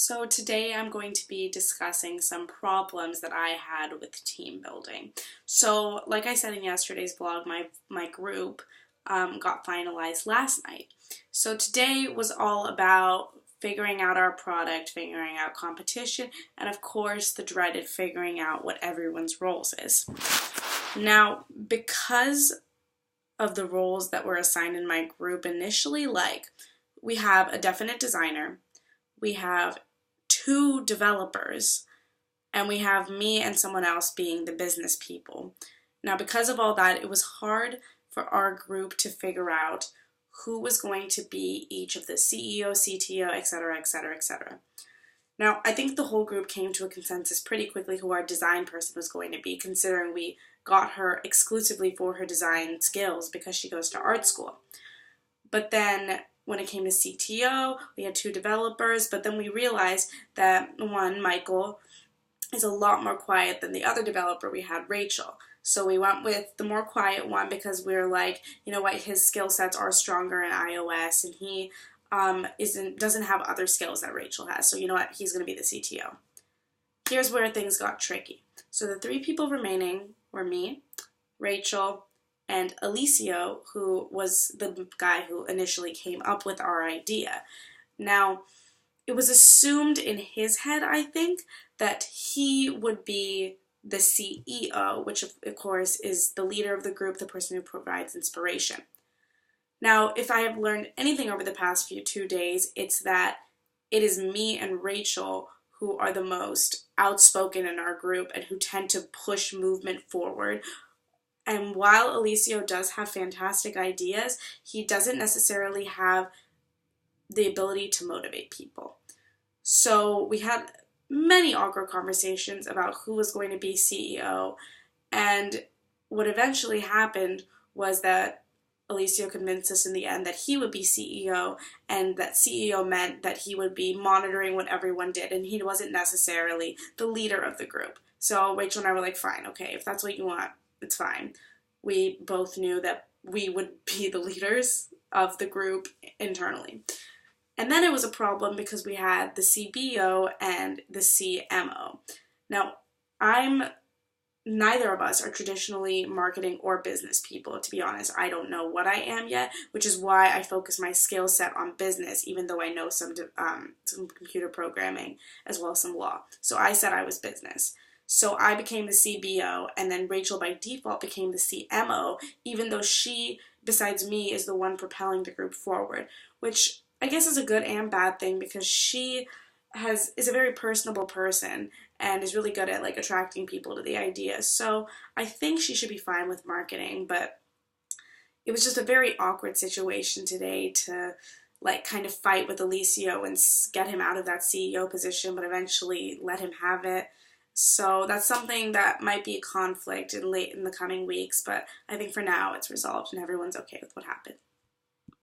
So today I'm going to be discussing some problems that I had with team building. So like I said in yesterday's blog, my group got finalized last night. So today was all about figuring out our product, figuring out competition, and of course the dreaded figuring out what everyone's roles is. Now, because of the roles that were assigned in my group initially, we have a definite designer, we have two developers, and we have me and someone else being the business people. Now, because of all that, it was hard for our group to figure out who was going to be each of the CEO, CTO, etc., etc., etc. Now, I think the whole group came to a consensus pretty quickly who our design person was going to be, considering we got her exclusively for her design skills because she goes to art school. But then when it came to CTO, we had two developers, but then we realized that one, Michael, is a lot more quiet than the other developer we had, Rachel. So we went with the more quiet one because we were like, you know what, his skill sets are stronger in iOS, and he doesn't have other skills that Rachel has. So you know what, he's going to be the CTO. Here's where things got tricky. So the three people remaining were me, Rachel, and Alicio, who was the guy who initially came up with our idea. Now, it was assumed in his head, I think, that he would be the CEO, which of course is the leader of the group, the person who provides inspiration. Now, if I have learned anything over the past 2 days, it's that it is me and Rachel who are the most outspoken in our group and who tend to push movement forward. And while Alicio does have fantastic ideas, he doesn't necessarily have the ability to motivate people. So we had many awkward conversations about who was going to be CEO, and what eventually happened was that Alicio convinced us in the end that he would be CEO, and that CEO meant that he would be monitoring what everyone did, and he wasn't necessarily the leader of the group. So Rachel and I were like, fine, okay, if that's what you want, it's fine. We both knew that we would be the leaders of the group internally. And then it was a problem because we had the CBO and the CMO. Now, neither of us are traditionally marketing or business people, to be honest. I don't know what I am yet, which is why I focus my skill set on business, even though I know some computer programming as well as some law. So I said I was business. So I became the CBO, and then Rachel by default became the CMO, even though she, besides me, is the one propelling the group forward, which I guess is a good and bad thing because she is a very personable person and is really good at attracting people to the idea. So I think she should be fine with marketing, but it was just a very awkward situation today to kind of fight with Alicio and get him out of that CEO position, but eventually let him have it. So that's something that might be a conflict late in the coming weeks, but I think for now it's resolved and everyone's okay with what happened.